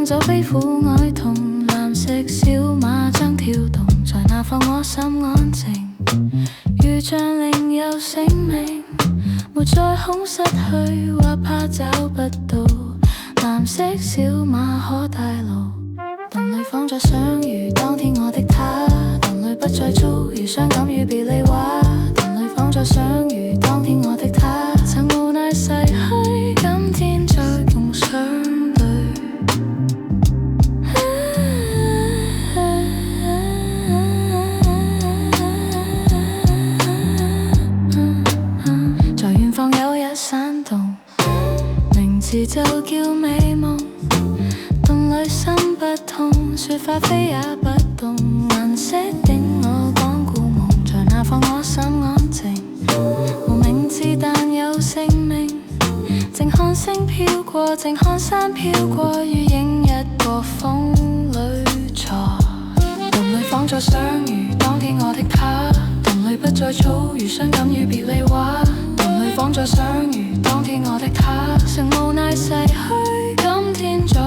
走悲苦哀痛，藍色小馬將跳動，在那方我心安靜，如像另有姓名，沒再恐失去或怕找不到。藍色小馬可帶路，燈裏放着相遇當天我的他，燈裏不再遭遇傷感與別離話，燈裏放着相遇當天我的他，曾無奈逝去，今天再共相對。在遠方有一山洞，名字就叫美夢，洞裏心不痛，雪花飛也不動，顏色頂我講故夢，在那方我心安靜，無名字但有姓名，靜看星飄過，靜看山飄過，如影一個風裏坐。洞裏放着相遇當天我的他，洞裏不再遭遇傷感與別離話，洞裏放着相遇當天我的他，曾無奈逝去，今天再